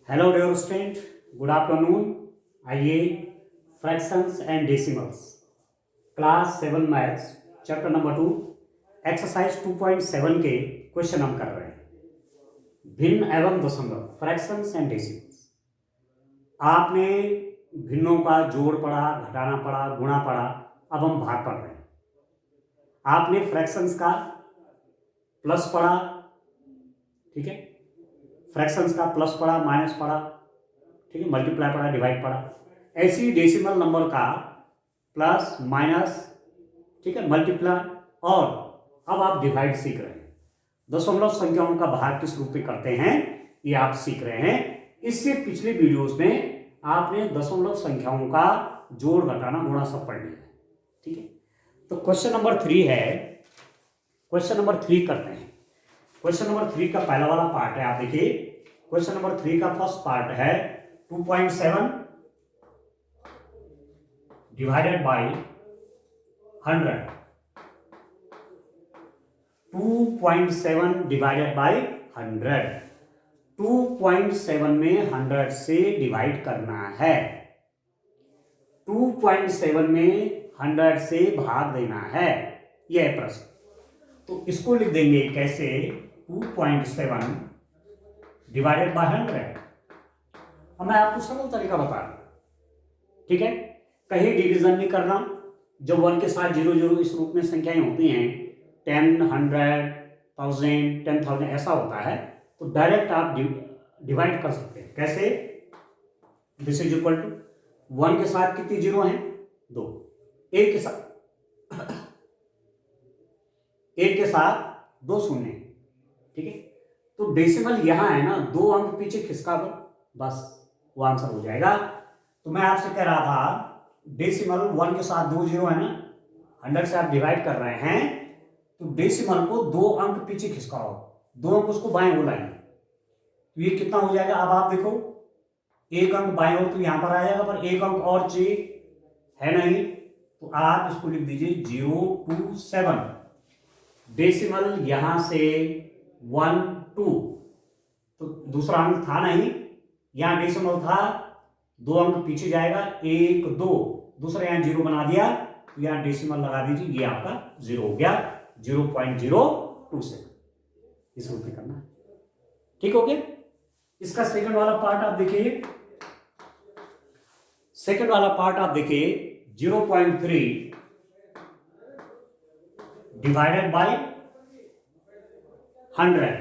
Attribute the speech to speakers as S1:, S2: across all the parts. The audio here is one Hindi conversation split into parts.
S1: Hello dear student, good afternoon. आइए fractions and decimals class 7 maths chapter number 2 exercise 2.7 के क्वेश्चन हम कर रहे हैं। भिन्न एवं दशमलव, फ्रैक्शंस एंड डेसिमल्स। आपने भिन्नों का जोड़ पढ़ा, घटाना पढ़ा, गुणा पढ़ा, अब हम भाग पढ़ रहे हैं। आपने फ्रैक्शंस का प्लस पढ़ा, ठीक है, फ्रैक्शंस का प्लस पढ़ा, माइनस पढ़ा, ठीक है, मल्टीप्लाई पढ़ा, डिवाइड पढ़ा। ऐसी डेसिमल नंबर का प्लस माइनस, ठीक है, मल्टीप्लाई, और अब आप डिवाइड सीख रहे हैं। दशमलव संख्याओं का भाग किस रूप में करते हैं ये आप सीख रहे हैं। इससे पिछले वीडियोस में आपने दशमलव संख्याओं का जोड़, घटाना, गुणा सब पढ़ लिया है, ठीक है। तो क्वेश्चन नंबर 3 है, क्वेश्चन नंबर 3 करते हैं। क्वेश्चन नंबर 3 का पहला वाला पार्ट है, आप देखिए। क्वेश्चन नंबर 3 का फर्स्ट पार्ट है 2.7 डिवाइडेड बाई 100। 2.7 divided by 100। 2.7 में 100 से डिवाइड करना है। 2.7 में 100 से भाग देना है, यह है प्रश्न। तो इसको लिख देंगे कैसे? 2.7 डिवाइडेड बाय 100। अब मैं आपको सरल तरीका बता रहा हूं, ठीक है। कहीं डिवीजन नहीं कर रहा हूं। जब 1 के साथ 0 0 इस रूप में संख्याएं होती हैं, 10, 100, 1000, 10,000 ऐसा होता है, तो डायरेक्ट आप डिवाइड कर सकते हैं। कैसे? दिस इज इक्वल टू 1 के साथ कितनी जीरो हैं? 2। एक के साथ 2 शून्य, ठीक है। तो डेसिमल यहां है ना, 2 अंक पीछे खिसका दो, बस वो आंसर हो जाएगा। तो मैं आपसे कह रहा था, डेसिमल 1 के साथ 2 जीरो है ना, 100 से आप डिवाइड कर रहे हैं, तो डेसिमल को 2 अंक पीछे खिसकाओ, 2 अंक उसको बाएं ओर लाएंगे, तो ये कितना हो जाएगा? अब आप देखो, 1 अंक बाएं ओर तो यहां पर आ जाएगा, पर 1 अंक और चाहिए है नहीं, तो आप इसको लिख दीजिए 0 to 7। डेसिमल यहां से 1 2, तो दूसरा अंक था नहीं, यहां डेसिमल था, 2 अंक पीछे जाएगा, 1 2, दूसरा यहां 0 बना दिया, तो यहां डेसिमल लगा दीजिए, ये आपका 0 हो गया, 0.027। इस रूप में करना, ठीक हो गया। इसका सेकंड वाला पार्ट आप देखिए। सेकंड वाला पार्ट आप देखिए, 0.3 डिवाइडेड बाय 100।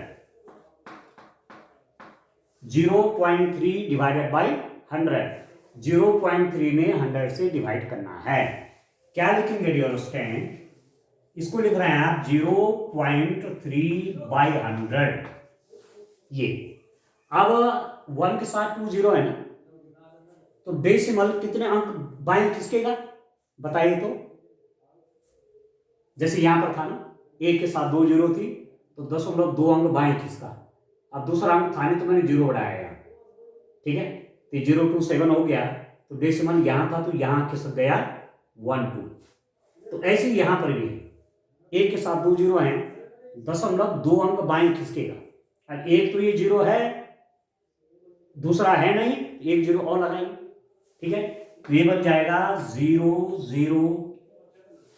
S1: 0.3 divided by 100। 0.3 में 100 से डिवाइड करना है। क्या लिखेंगे डियर स्टूडेंट? इसको लिख रहे हैं आप 0.3 बाई 100। ये अब 1 के साथ 2 जीरो है ना, तो डेसिमल कितने अंक बाएं खिसकेगा बताइए तो? जैसे यहां पर था ना, 1 के साथ 2 जीरो थी, तो 0.2 अंक बाएं खिसका। अब दूसरा अंक था नहीं, तो मैंने 0 बढ़ाया यहाँ, ठीक है। तो 0 to 7 हो गया, तो डेसिमल यहां था, तो यहां खिसक गया 1 2। तो ऐसे ही यहां पर भी 1 के साथ 2 जीरो हैं, 0.2 अंक बाएं खिसकेगा। अब एक तो ये 0 है, दूसरा है नहीं, 1 0 और लगाएंगे, ठीक है। तो ये बन जाएगा 0 0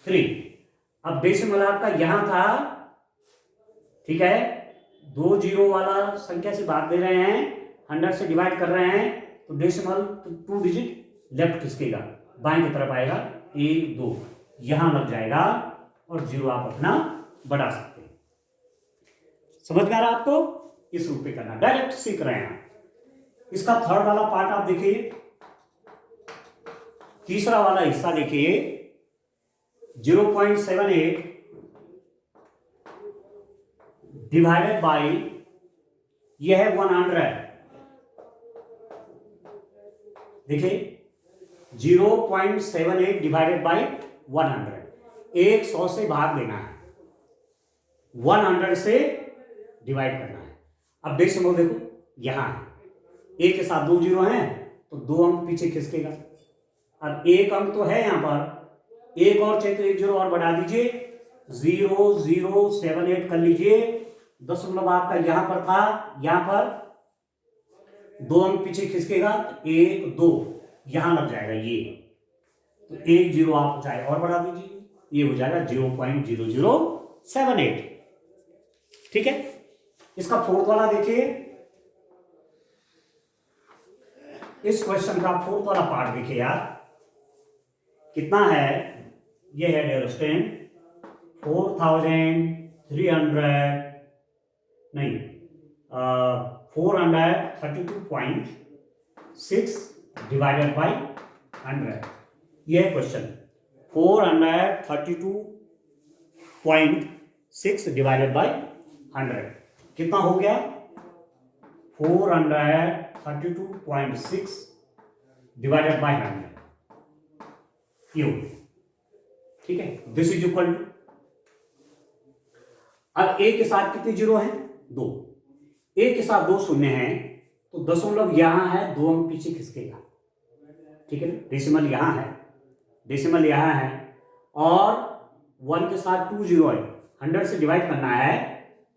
S1: 3। अब डेसिमल आपका यहां था, ठीक है, 2 जीरो वाला संख्या से भाग दे रहे हैं, 100 से डिवाइड कर रहे हैं, तो डेसिमल 2 डिजिट लेफ्ट खिसकेगा, बाएं की तरफ आएगा, 1 2 यहां लग जाएगा, और 0 आप अपना बढ़ा सकते हैं। समझ में आ रहा आपको? इस रूप में करना, डायरेक्ट सीख रहे हैं। इसका थर्ड वाला पार्ट आप देखिए, तीसरा वाला हिस्सा देखिए, 0.78 डिवाइडेड बाई, यह है 100। देखिए 0.78 डिवाइडेड बाई 100, 100 से भाग देना है, 100 से डिवाइड करना है। अब डेसिमल देखो यहां है, 1 के साथ 2 जीरो हैं, तो 2 अंक पीछे खिसकेगा। अब 1 अंक तो है यहां पर, 1 और चाहिए तो 1 जीरो और बढ़ा दीजिए, 0078 कर लीजिए। दशमलव आपका यहां पर था, यहां पर 2 अंक पीछे खिसकेगा तो 1 2 यहां लग जाएगा ये, तो 1 0 आप चाहे और बढ़ा दीजिए, ये हो जाएगा 0.0078। ठीक है, इसका फोर्थ वाला देखिए, इस क्वेश्चन का फोर्थ वाला पार्ट देखिए यार, कितना है, ये है डियर स्टूडेंट 4300 नहीं 432.6 डिवाइडेड बाई 100, ये है क्वेश्चन 432.6 डिवाइडेड बाई 100 कितना हो गया, 432.6 डिवाइडेड बाई 100 ये हो गया। ठीक है, दिस इज इक्वल टू, अब ए के साथ कितने जीरो हैं, 2, ए के साथ 2 शून्य हैं, तो दशमलव यहां है, 2 अंक पीछे खिसकेगा। ठीक है ना, डेसिमल यहां है, डेसिमल यहां है, और 1 के साथ 2 जीरो है, 100 से डिवाइड करना है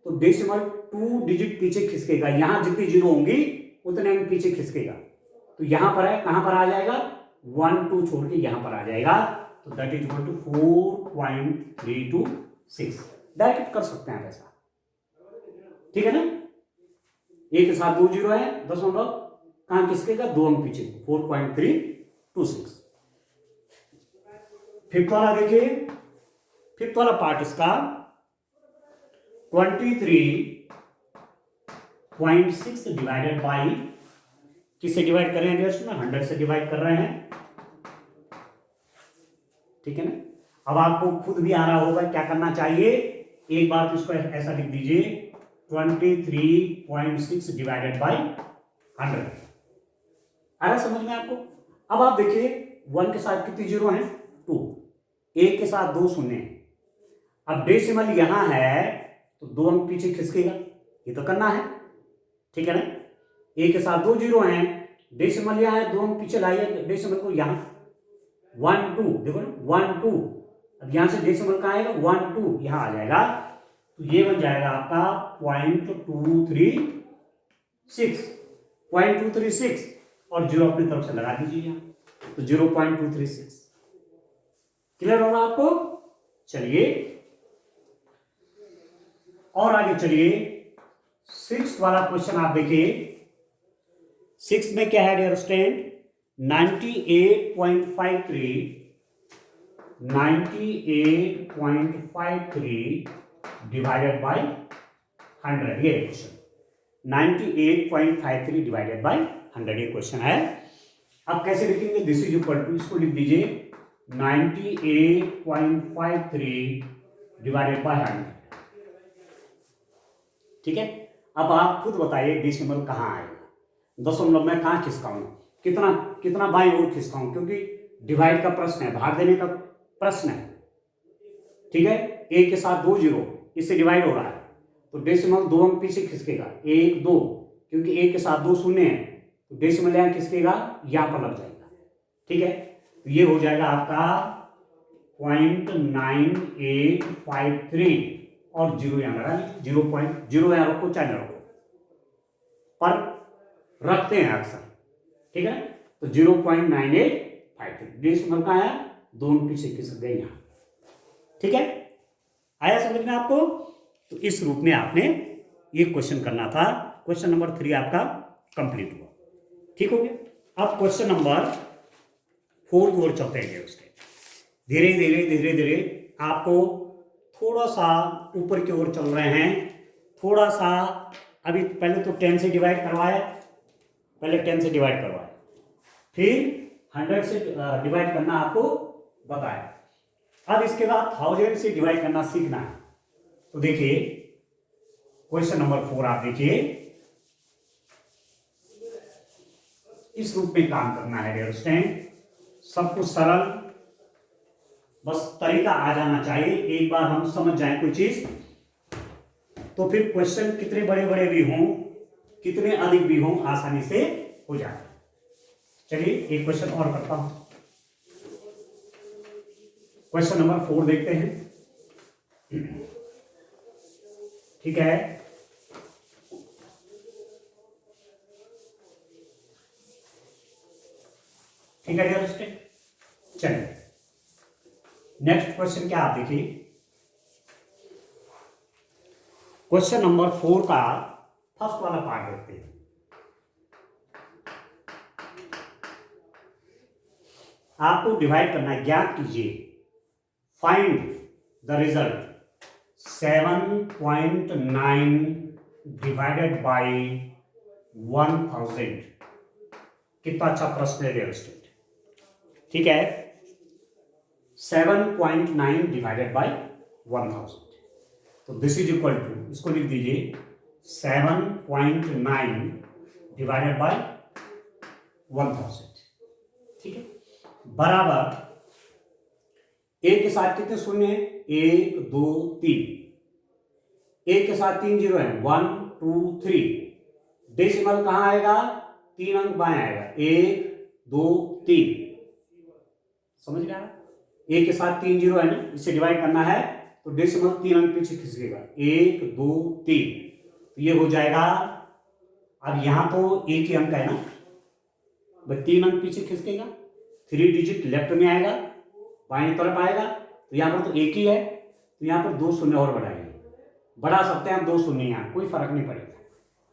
S1: तो डेसिमल 2 डिजिट पीछे खिसकेगा, यहां जितनी जीरो होंगी उतने अंक पीछे खिसकेगा, तो यहां पर है, कहां पर आ जाएगा, 1 2 छोड़ के यहां पर आ जाएगा, तो that is equal to 4.326, direct कर सकते हैं ऐसा। ठीक है ना, ए के साथ 2 जीरो है, दशमलव कहां खिसकेगा, 2 अंक पीछे, 4.326। फिफ्थ वाला देखिए, फिफ्थ वाला पार्ट इसका 23.6 डिवाइडेड बाई, किससे डिवाइड कर रहे हैं, 100 से डिवाइड कर रहे हैं। ठीक है ना, अब आपको खुद भी आ रहा होगा क्या करना चाहिए, एक बार तो इसको ऐसा लिख दीजिए 23.6 डिवाइडेड बाई 100, आ रहा समझ में आपको। अब आप देखिए 1 के साथ कितनी जीरो हैं, 2, एक के साथ 2 शून्य हैं, अब डेसिमल यहां है तो 2 अंक पीछे खिसकेगा, ये तो करना है। ठीक है ना, ए के साथ 2 जीरो हैं, डेसिमल यहां है, 2 अंक पीछे लाइए डेसिमल को, यहां 1 2 देखो ना 1 2, अब यहां से डेसिमल कहां आएगा, 1 2 यहां आ जाएगा, तो ये बन जाएगा आपका 0.236 और जीरो अपनी तरफ से लगा दीजिए यहां, तो 0.236। क्लियर होगा आपको। चलिए और आगे चलिए, 6th वाला क्वेश्चन आप देखिए, 6 में क्या है डियर स्टूडेंट, 98.53 डिवाइडेड बाई 100, ये क्वेश्चन 98.53 डिवाइडेड बाई 100 ये क्वेश्चन है। अब कैसे लिखेंगे, दिस इज इक्वल टू, इसको लिख दीजिए 98.53 डिवाइडेड बाई 100। ठीक है, अब आप खुद बताइए डेसिमल कहां आएगा, दशमलव में कहां खिसकाऊं, कितना कितना बाई ओर खिसकाऊं, क्योंकि डिवाइड का प्रश्न है, भाग देने का प्रश्न है। ठीक है, ए के साथ 2 जीरो, इससे डिवाइड हो रहा है, तो डेसिमल 2 अंक पीछे खिसकेगा, 1 2, क्योंकि ए के साथ 2 शून्य है, तो डेसिमल यहां खिसकेगा, यहां पर लग जाएगा। ठीक है, तो ये हो जाएगा आपका 0.9853 और जीरो यहां लगा, 0.0 यहां रखो चाहे रखो, पर रखते हैं अक्सर। ठीक है, तो 0.9853 डेसिमल का आया, 2 पीछे खिसक गए यहां। ठीक है, आया समझ में आपको। तो इस रूप में आपने ये क्वेश्चन करना था, क्वेश्चन नंबर 3 आपका कंप्लीट हुआ। ठीक हो गया। अब क्वेश्चन नंबर 4 की ओर चलते हैं, उसके धीरे धीरे धीरे धीरे आपको थोड़ा सा ऊपर की ओर चल रहे हैं, थोड़ा सा अभी पहले तो 10 से डिवाइड करवाया, पहले 10 से डिवाइड करवाया, फिर 100 से डिवाइड करना आपको बताया, अब इसके बाद 1000 से डिवाइड करना सीखना है। तो देखिए क्वेश्चन नंबर 4 आप देखिए, इस रूप में काम करना है डियर स्टूडेंट, सब कुछ सरल, बस तरीका आ जाना चाहिए, एक बार हम समझ जाएं कोई चीज तो फिर क्वेश्चन कितने बड़े बड़े भी हों, कितने अधिक भी हों, आसानी से हो जाए। चलिए एक क्वेश्चन और करता हूं, क्वेश्चन नंबर 4 देखते हैं। ठीक है, ठीक है डियर स्टूडेंट। चलिए नेक्स्ट क्वेश्चन क्या आप देखिए, क्वेश्चन नंबर 4 का फर्स्ट वाला पार्ट देखते हैं। आपको डिवाइड करना है, ज्ञात कीजिए, find the result 7.9 divided by 1000। कितना अच्छा प्रश्न है डियर स्टूडेंट, ठीक है। 7.9 डिवाइडेड बाय 1000, तो दिस इज इक्वल टू, इसको लिख दीजिए 7.9 डिवाइडेड बाय 1000, ठीक है, बराबर एक के साथ कितने शून्य है, 1 2 3, एक के साथ 3 जीरो है, 1 2 3, डेसिमल कहां आएगा, 3 अंक बाएं आएगा, 1 2 3, समझ गया, एक के साथ 3 जीरो है ना, इसे डिवाइड करना है तो डेसिमल 3 अंक पीछे खिसकेगा, 1 2 3, तो ये हो जाएगा। अब यहां तो एक ही अंक है ना, 3 अंक पीछे खिसकेगा, 3 डिजिट लेफ्ट में आएगा, बाएं तरफ आएगा, तो यहां पर तो एक ही है, तो यहां पर 2 शून्य और बढ़ाएंगे, बढ़ा सकते हैं हम 2 शून्य, यहां कोई फर्क नहीं पड़ेगा।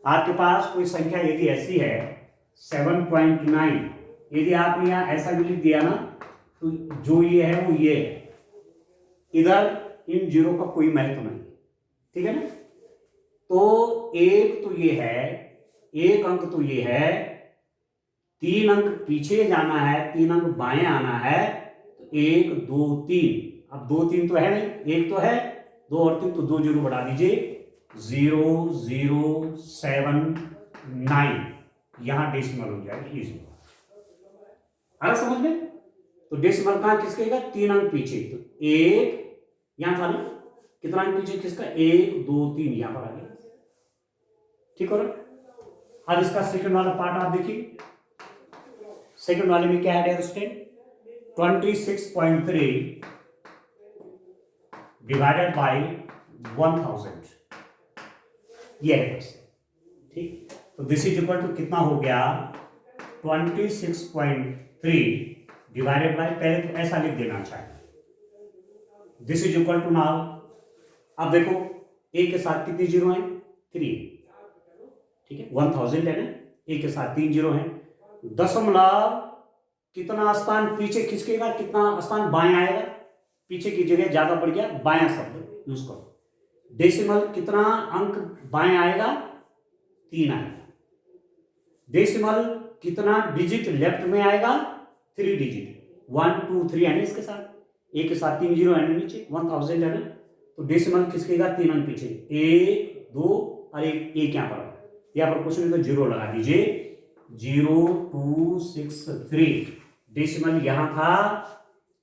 S1: आपके पास कोई संख्या यदि ऐसी है 7.9, यदि आपने यहां ऐसा भी लिख दिया ना, तो जो ये है वो ये है, इधर इन जीरो का कोई महत्व नहीं, ठीक है ना। तो एक तो ये है, एक अंक तो ये है, 3 अंक पीछे जाना है, 3 अंक बाएं आना है, तो 1 2 3, अब 2 3 तो है नहीं, एक तो है, 2 और 3, तो 2 जीरो बढ़ा दीजिए, 0 0 7 9, यहां डेसिमल हो जाएगा, इजी आ रहा समझ में। तो डेसिमल कहां खिसकेगा, 3 अंक पीछे, तो 1 यहां था ना, कितना अंक पीछे खिसका, 1 2 3, यहां पर आ गया, ठीक हो रहा। अब इसका सेकंड वाला पार्ट आप देखिए, सेकंड वाले में क्या है डियर स्टूडेंट, 26.3 डिवाइडेड बाय 1000, ये है क्वेश्चन, ठीक। तो दिस इज इक्वल टू कितना हो गया, 26.3 डिवाइडेड बाय, पहले तो ऐसा लिख देना चाहिए, this is equal to now, अब देखो एक के साथ कितने जीरो हैं, 3, ठीक है, 1000 है ना, एक के साथ 3 जीरो हैं, दशमलव कितना स्थान पीछे खिसकेगा, कितना स्थान बाएं आएगा, पीछे की जगह ज्यादा बढ़ गया, बायां शब्द यूज करो, डेसिमल कितना अंक बाएं आएगा, 3 आएगा, डेसिमल कितना डिजिट लेफ्ट में आएगा, 3 डिजिट, 1 2 3 है ना, इसके साथ एक के साथ 3 जीरो है नीचे, 1000 है ना, तो डेसिमल खिसकेगा 3 अंक पीछे, 1 2 और एक यहां पर, यहाँ पर क्वेश्चन तो जीरो लगा दीजिए, 0 2 6 3, डेसिमल यहां था,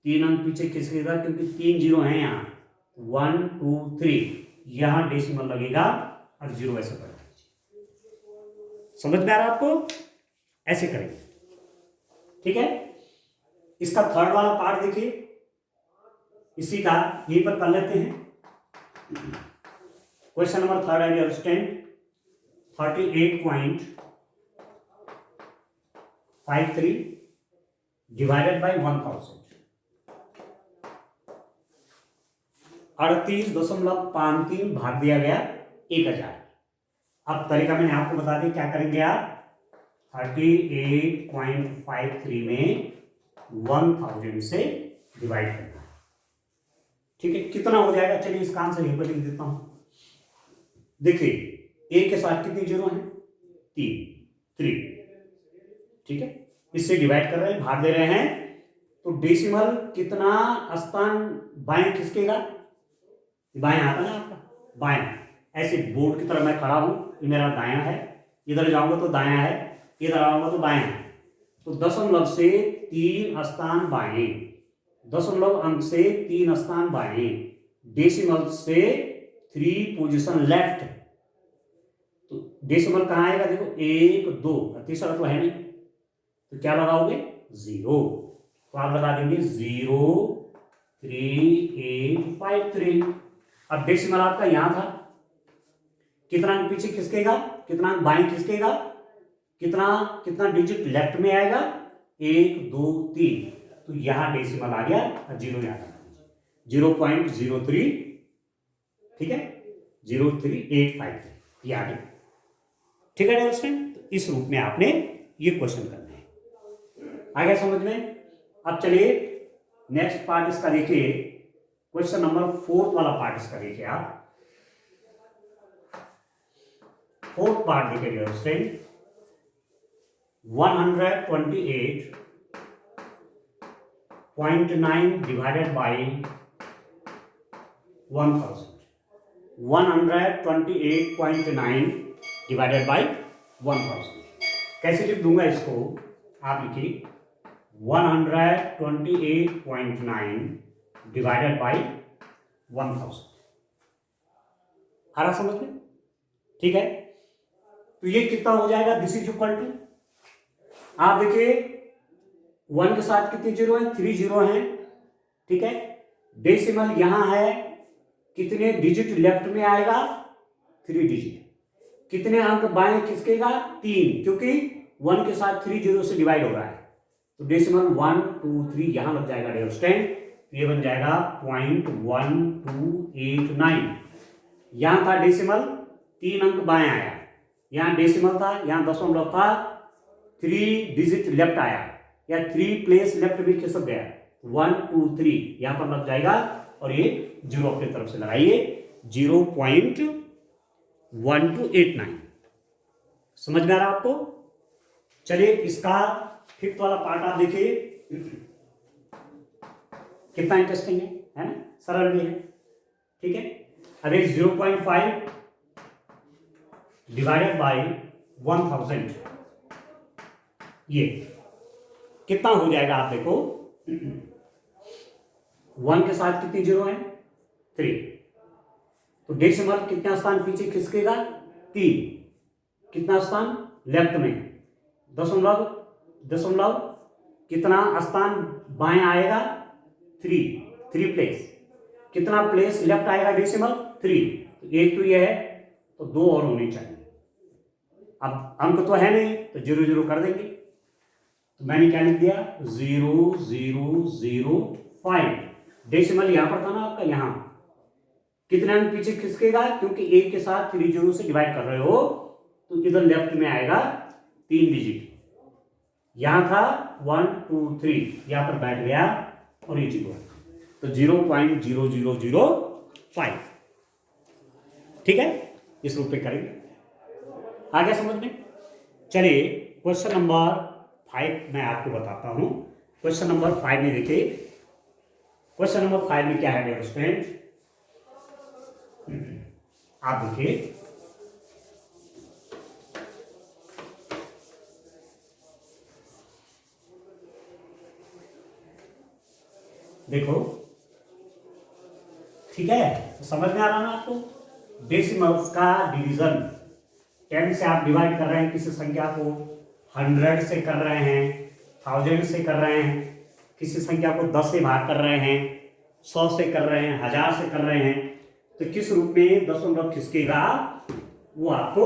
S1: 3 अंक पीछे खिसकेगा क्योंकि 3 जीरो हैं यहाँ, 1 2 3, यहां डेसिमल लगेगा और जीरो ऐसे कर दीजिए, समझ में आ रहा आपको, ऐसे करेंगे, ठीक है। इसका थर्ड वाला पार्ट देखिए, इसी का यहीं पर कर लेते हैं, क्वेश्चन नंबर थर्ड है डियर स्टूडेंट, 38.53 डिवाइडेड बाय 1000, 38.53 भाग दिया गया 1000। अब तरीका मैंने आपको बता दिया, क्या करेंगे आप, 38.53 में 1000 से डिवाइड करना है, ठीक है, कितना हो जाएगा, चलिए इसका आंसर यहीं पर लिख देता हूं, देखिए एक के साथ कितने जीरो हैं, 3, ठीक है, इससे डिवाइड कर रहे हैं, भाग दे रहे हैं, तो डेसिमल कितना स्थान बाएं खिसकेगा, बाएं आता ना आपका, बाएं, ऐसे बोर्ड की तरह मैं खड़ा हूं, ये मेरा दायां है, इधर जाऊंगा तो दायां है, इधर आऊंगा तो बायां है, तो दशमलव से 3 स्थान बाएं, दशमलव अंक से 3 स्थान बाएं, डेसिमल से 3 पोजीशन लेफ्ट, तो डेसिमल कहां आएगा, देखो 1 2, तीसरा तो है नहीं, तो क्या लगाओगे, 0, तो आप लगा देंगे 03853। अब डेसिमल आपका यहां था, कितना अंक पीछे खिसकेगा, कितना अंक बाएं खिसकेगा, कितना डिजिट लेफ्ट में आएगा, 1 2 3, तो यहाँ डेसिमल आ गया और 0 यहाँ 0.03, ठीक है, 0385 ये आ गया। ठीक है डियर स्टूडेंट, तो इस रूप में आपने ये क्वेश्चन करना है। आ गया समझ में? अब चलिए नेक्स्ट पार्ट इसका देखिए, क्वेश्चन नंबर 4 वाला पार्ट इसका देखिए आप। 4th पार्ट देखिए dear student, 128.9 divided by 1000, 128.9 divided by 1000। कैसे लिख दूंगा इसको, आप लिखिए 128.9 डिवाइडेड बाई 1000। आ रहा समझ में? ठीक है, तो ये कितना हो जाएगा, दिस इज इक्वल टू, आप देखिए 1 के साथ कितने जीरो है, 3 जीरो हैं, ठीक है। डेसिमल यहां है, कितने डिजिट लेफ्ट में आएगा, 3 डिजिट। कितने अंक बाएं खिसकेगा, 3, क्योंकि 1 के साथ 3 जीरो से डिवाइड हो रहा है, तो डेसिमल 1 2 3 यहां लग जाएगा डियर स्टूडेंट, ये बन जाएगा 0.1289। यहां था डेसिमल, 3 अंक बाएं आया, यहां डेसिमल था, यहां दशमलव था, 3 डिजिट लेफ्ट आया, या 3 प्लेस लेफ्ट भी खिसक गया, 1 2 3 यहां पर लग जाएगा, और ये 0 अपनी तरफ से लगाइए, 0.1289। समझ में आ रहा आपको? चलिए इसका 5th वाला पार्ट आप देखिए, कितना इंटरेस्टिंग है ना, सरल भी है, ठीक है। अब 0.5 डिवाइडेड बाई 1000, ये कितना हो जाएगा, आप देखो 1 के साथ कितनी जीरो है, 3, तो डेसिमल कितना स्थान पीछे खिसकेगा, 3, कितना स्थान लेफ्ट में, दशमलव दशमलव कितना स्थान बाएं आएगा, 3 प्लेस, कितना प्लेस लेफ्ट आएगा डेसिमल, 3, तो एक तो ये है, तो 2 और होने चाहिए। अब अंक तो है नहीं, तो 0 0 कर देंगे, तो मैंने क्या लिख दिया, 0005। डेसिमल यहां पर था ना आपका, यहां कितने अंक पीछे खिसकेगा, क्योंकि 1 के साथ 3 जीरो से डिवाइड कर रहे हो, तो इधर लेफ्ट में आएगा 3 डिजिट, यहां था 1 2 3, यहां पर बैठ गया और ये 0, तो 0.0005, ठीक है, इस रूप में करेंगे। आ गया समझ में? चलिए क्वेश्चन नंबर 5 मैं आपको बताता हूं। क्वेश्चन नंबर 5 में देखिए, क्वेश्चन नंबर 5 में क्या है डियर स्टूडेंट, आप देखिए, देखो, ठीक है, तो समझ में आ रहा ना आपको, डेसिमल्स का डिवीजन, 10 से आप डिवाइड कर रहे हैं किसी संख्या को, 100 से कर रहे हैं, 1000 से कर रहे हैं, किसी संख्या को 10 से भाग कर रहे हैं, 100 से कर रहे हैं, 1000 से कर रहे हैं, तो किस रूप में दशमलव खिसकेगा वो आपको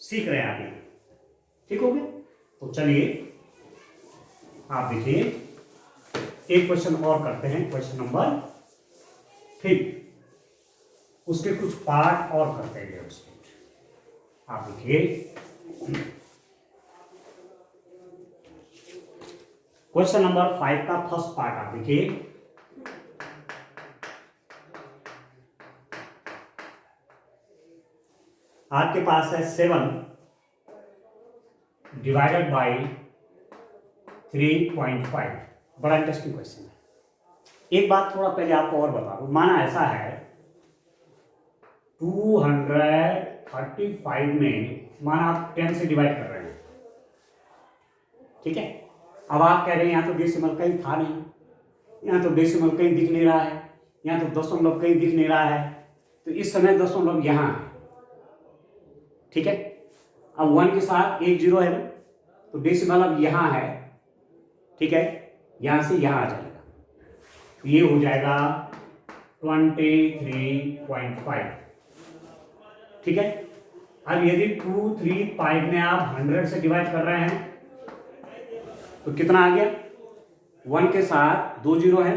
S1: सीख रहे हैं आगे, ठीक हो गया। तो चलिए आप देखिए, एक क्वेश्चन और करते हैं, क्वेश्चन नंबर 5, उसके कुछ पार्ट और करते हैं उसके, आप देखिए क्वेश्चन नंबर 5 का फर्स्ट पार्ट आप देखिए, आपके पास है 7 डिवाइडेड बाई 3.5। बड़ा इंटरेस्टिंग क्वेश्चन है। एक बात थोड़ा पहले आपको और बता दूं, माना ऐसा है 235 में, माना आप 10 से डिवाइड कर रहे हैं, ठीक है। अब आप कह रहे हैं यहाँ तो डेसिमल कहीं था नहीं, यहाँ तो डेसिमल कहीं दिख नहीं रहा है, यहाँ तो दशमलव कहीं दिख नहीं रहा है, तो इस समय दशमलव यहाँ है, ठीक है। अब 1 के साथ 1 0 है ना, तो डेसिमल अब यहाँ है, ठीक है, यहाँ से यहाँ आ जाएगा, तो ये हो जाएगा 23.5, ठीक है। अब यदि 235 में आप 100 से डिवाइड कर रहे हैं, तो कितना आ गया, 1 के साथ 2 जीरो है,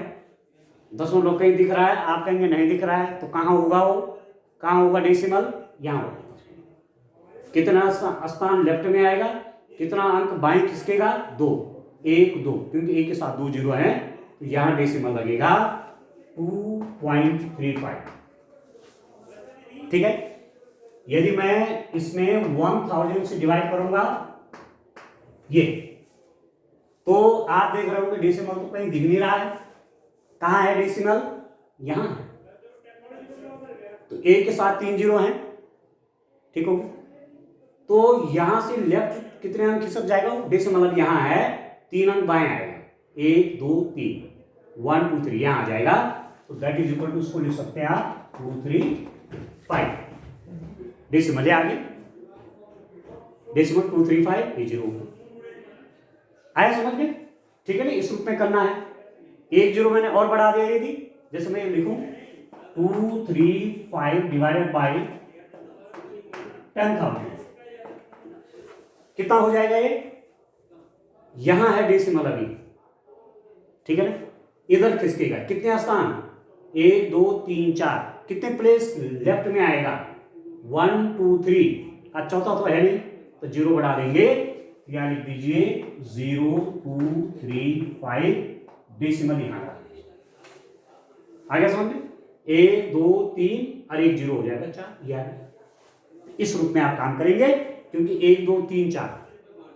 S1: दशमलव कहीं दिख रहा है, आप कहेंगे नहीं दिख रहा है, तो कहाँ होगा वो, कहाँ होगा डेसिमल, यहाँ होगा। कितना स्थान लेफ्ट में आएगा, कितना अंक बाएं खिसकेगा, 2, 1 2, क्योंकि 1 के साथ 2 जीरो है, तो यहाँ डेसिमल लगेगा 2.35। ठीक है। यदि मैं इसमें 1000 से डिवाइड करूंगा ये, तो आप देख रहे हो कि डेसिमल तो कहीं दिख नहीं रहा है, कहाँ है डेसिमल, यहां है। तो 1 के साथ 3 जीरो हैं, ठीक हो, तो यहां से लेफ्ट कितने अंक खिसक जाएगा, डेसिमल अब यहां है, 3 अंक बाएं आएगा, 1 2 3, 1 2 3 यहां आ जाएगा, तो दैट इज इक्वल टू, इसको लिख सकते हैं आप 235, डेसिमल आ गया, डेसिमल 235 ये जीरो आया समझ में। ठीक है ना, इस रूप में करना है। 1 जीरो मैंने और बढ़ा दिया, यदि जैसे मैं लिखूं 235 डिवाइडेड बाई 10,000 कितना हो जाएगा ये, यहां है डेसिमल अभी, ठीक है ना, इधर खिसकेगा, कितने स्थान, 1 2 3 4, कितने प्लेस लेफ्ट में आएगा, 1 2 3, और चौथा तो है नहीं, तो जीरो बढ़ा देंगे, या लिख दीजिए 0 2 3 5, डेसिमल यहां का आ गया समझ में, 1 2 3 और 1 जीरो हो जाएगा 4, या इस रूप में आप काम करेंगे, क्योंकि 1 2 3 4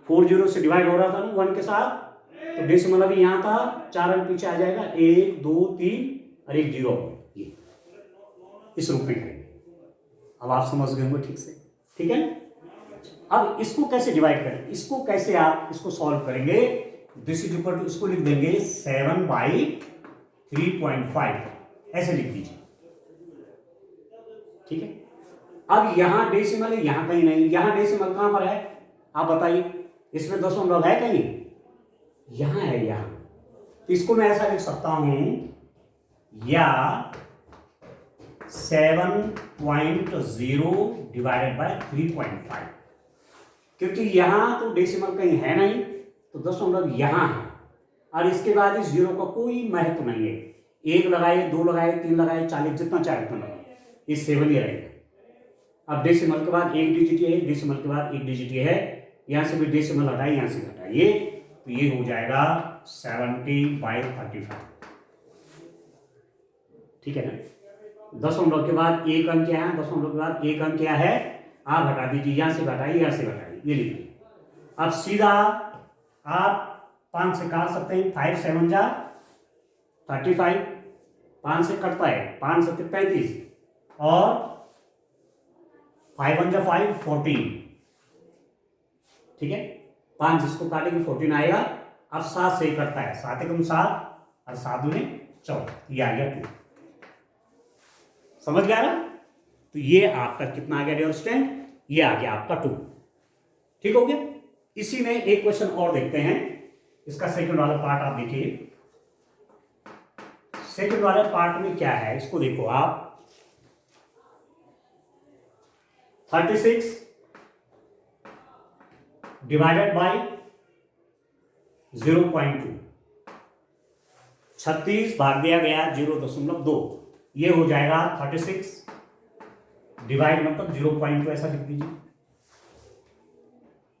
S1: 4 जीरो से डिवाइड हो रहा था ना 1 के साथ, तो डेसिमल अभी यहां था, 4 अंक पीछे आ जाएगा, 1 2 3 और 1 जीरो, ये इस रूप में करेंगे। अब आप समझ गए होंगे ठीक से, ठीक है। अब इसको कैसे डिवाइड करें, इसको कैसे आप इसको सॉल्व करेंगे, दिस इज इक्वल टू, इसको लिख देंगे 7/3.5, ऐसे लिख दीजिए, ठीक है। अब यहां डेसिमल है, यहां कहीं नहीं, यहां डेसिमल कहां पर है आप बताइए, इसमें दशमलव है कहीं, यहां है, यहां, तो इसको मैं ऐसा लिख सकता हूं, या 7.0 डिवाइडेड बाय 3.5, क्योंकि यहां तो डेसिमल कहीं है नहीं, तो दशमलव यहां है, और इसके बाद इस जीरो का कोई महत्व नहीं है, 1 लगाए 2 लगाए 3 लगाए 40 जितना चाहे उतना लगाए, ये 7 ही रहेगा। अब डेसिमल के बाद एक डिजिट है, डेसिमल के बाद एक डिजिट है, यहां से भी डेसिमल हटाइए, यहां से घटाइए, तो ये हो जाएगा 70/35, ठीक है ना। दशमलव के बाद एक अंक क्या है, दशमलव के बाद एक अंक क्या है, आप हटा दीजिए, यहां से घटाइए, यहां से घटाइए, ये लिखिए। अब सीधा आप 5 से काट सकते हैं, 5 7 जा 35, 5 से कटता है, 5 7 35, और 5 1 जा 5 14, ठीक है, 5 जिसको काटेंगे 14 आएगा। अब 7 से कटता है, 7 एकम 7 और 7 दूने 14, ये आ गया 2, समझ गया ना। तो ये आपका कितना आ गया डियर स्टूडेंट, ये आ गया आपका 2, ठीक हो गया। इसी में एक क्वेश्चन और देखते हैं, इसका सेकंड वाला पार्ट आप देखिए, सेकंड वाले पार्ट में क्या है, इसको देखो आप, 36 डिवाइडेड बाई 0.2, 36 भाग दिया गया 0.2, ये हो जाएगा 36 डिवाइड मतलब 0.2, ऐसा लिख दीजिए,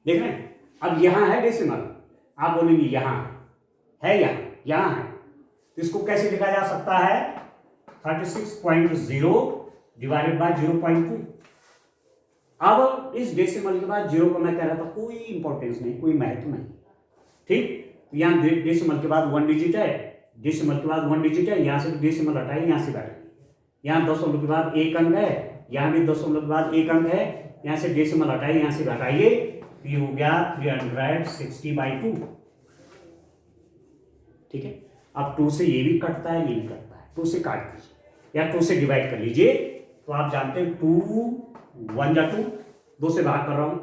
S1: देख रहे हैं। अब यहां है डेसिमल, आप बोलेंगे यहां है, यहां है, तो इसको कैसे लिखा जा सकता है, 36.0 डिवाइडेड बाय 0.2। अब इस डेसिमल के बाद जीरो को मैं कह रहा था कोई इंपॉर्टेंस नहीं, कोई महत्व नहीं, ठीक। तो यहाँ डेसिमल के बाद 1 डिजिट है, डेसिमल के बाद 1 डिजिट है, यहां से डेसिमल हटाइए, यहां से घटाइए, यहाँ दशमलव के बाद एक अंक है, यहाँ भी दशमलव के बाद एक अंक है, यहाँ से डेसिमल हटाइए, यहाँ से घटाइए, तो ये हो गया 360/2, ठीक है। अब 2 से ये भी कटता है, ये भी कटता है, 2 से काट दीजिए या 2 से डिवाइड कर लीजिए, तो आप जानते हैं 2 1 जा 2, 2 से भाग कर रहा हूं,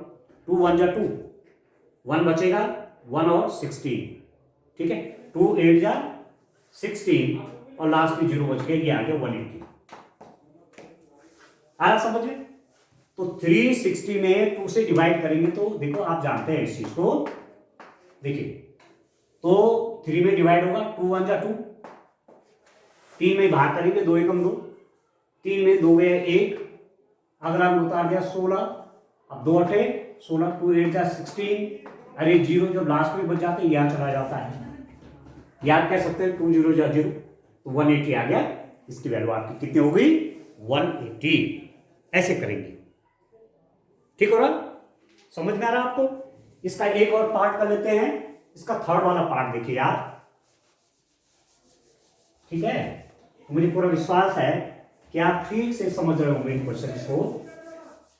S1: 2 1 जा 2, 1 बचेगा, 1 और 16, ठीक है, 2 8 जा 16, और लास्ट में 0 बच गया, ये आ गया 180, आया समझ में। तो 360 में 2 से डिवाइड करेंगे, तो देखो आप जानते हैं इस चीज को, देखिए तो 3 में डिवाइड होगा, 2 1 जा 2, 3 में भाग करेंगे, 2 एकम 2, 3 में 2 गए 1, अगला अंक उतार दिया 16, अब 2 8 16, 2 8 जा 16, अरे 0 जब लास्ट में बच जाते हैं यहाँ चला जाता है, याद कह सकते हैं 2 0 जा 0, तो 180 आ गया, इसकी वैल्यू आपकी कितनी हो गई 180। ऐसे करेंगे, ठीक हो रहा, समझ में आ रहा आपको। इसका एक और पार्ट कर लेते हैं, इसका थर्ड वाला पार्ट देखिए यार, ठीक है। मुझे पूरा विश्वास है कि आप ठीक से समझ रहे होंगे इन क्वेश्चन को।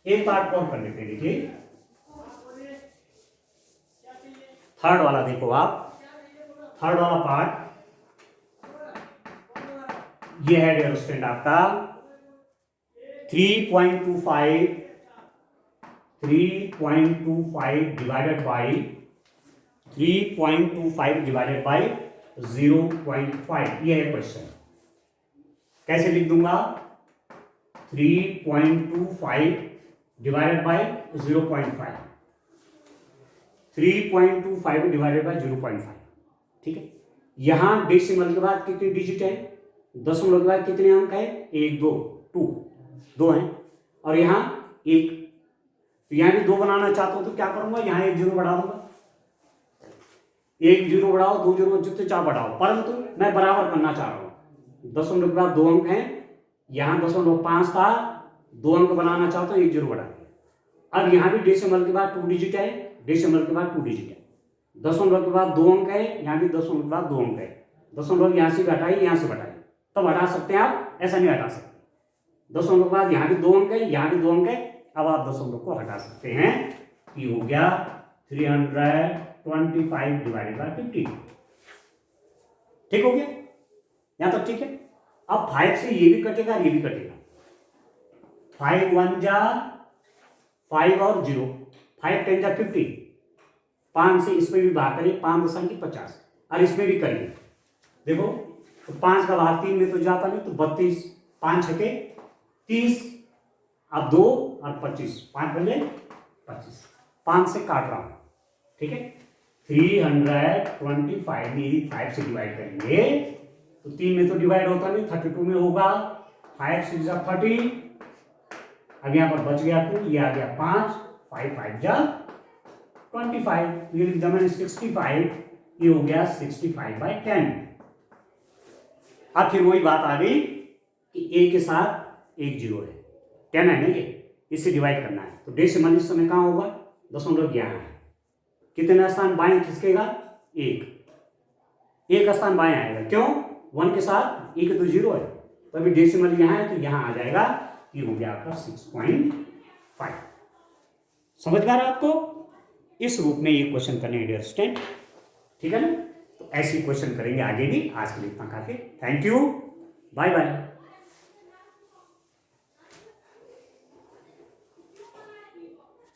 S1: एक पार्ट और कर लेते हैं, देखिए थर्ड वाला देखो आप, थर्ड वाला पार्ट ये है डियर स्टूडेंट आपका 3.25 डिवाइडेड बाई 0.5, ये है क्वेश्चन। कैसे लिख दूंगा, 3.25 डिवाइडेड बाई 0.5, 3.25 डिवाइडेड बाई 0.5, ठीक है। यहां डेसिमल के बाद कितनी डिजिट है, दशमलव के बाद कितने अंक है, 1 2 2 हैं, और यहां 1, तो यहां भी 2 बनाना चाहता हूं तो क्या करूंगा, यहां 1 0 बढ़ा दूंगा, 1 0 बढ़ाओ, 2 0 जितने चाह बढ़ाओ, परंतु मैं बराबर करना चाह रहा हूं। दशमलव के बाद 2 अंक हैं, यहां 0.5 था, 2 अंक बनाना चाहता हूं, 1 0 बढ़ा दिया। अब यहां भी डेसिमल के बाद 2 डिजिट है, डेसिमल के बाद 2 डिजिट है, दशमलव के बाद 2 अंक है, यहां भी दशमलव के बाद 2 अंक है, दशमलव यहां से घटाइए, यहां से बढ़ाइए, तब हटा सकते हैं आप, ऐसा नहीं हटा सकते। दशमलव के बाद यहां भी 2 अंक है, यहां भी 2 अंक है, अब आप दशमलव को हटा सकते हैं, ये हो गया 325 डिवाइडेड बाय 50, ठीक हो गया, यहां तक ठीक है। अब 5 से ये भी कटेगा, ये भी कटेगा, 5 1 जा 5 और 0, 5 10 जा 50, 5 से इसमें भी भाग करिए, 5 दशम की 50, और इसमें भी करिए, देखो तो 5 का भाग 3 में तो जाता नहीं, तो 32, 5 छके 30, अब 2 और 25, 5 बजे 25, 5 से काट रहा हूं, ठीक है। 325 यदि 5 से डिवाइड करेंगे तो 3 में तो डिवाइड होता नहीं, 32 में होगा, 5 6 जा 30, अब यहां पर बच गया 2, ये आ गया 5, 5 5 जा 25, ये लिख दिया मैंने 65, ये हो गया 65/10। अब फिर वही बात आ गई कि a के साथ 1 0 है, 10 है ना, ये इसे डिवाइड करना है, तो डेसिमल इस समय कहां होगा, दशमलव यहाँ है, कितने स्थान बाएं खिसकेगा, 1 स्थान बाएं आएगा, क्यों, 1 के साथ 1 तो 0 है, तो अभी डेसिमल यहाँ है तो यहाँ आ जाएगा, ये हो गया आपका 6.5। समझ में आ रहा है आपको, इस रूप में ये क्वेश्चन करने हैं डियर स्टूडेंट, ठीक है ना। तो ऐसे क्वेश्चन करेंगे आगे भी, आज के लिए इतना काफी, थैंक यू, बाय बाय।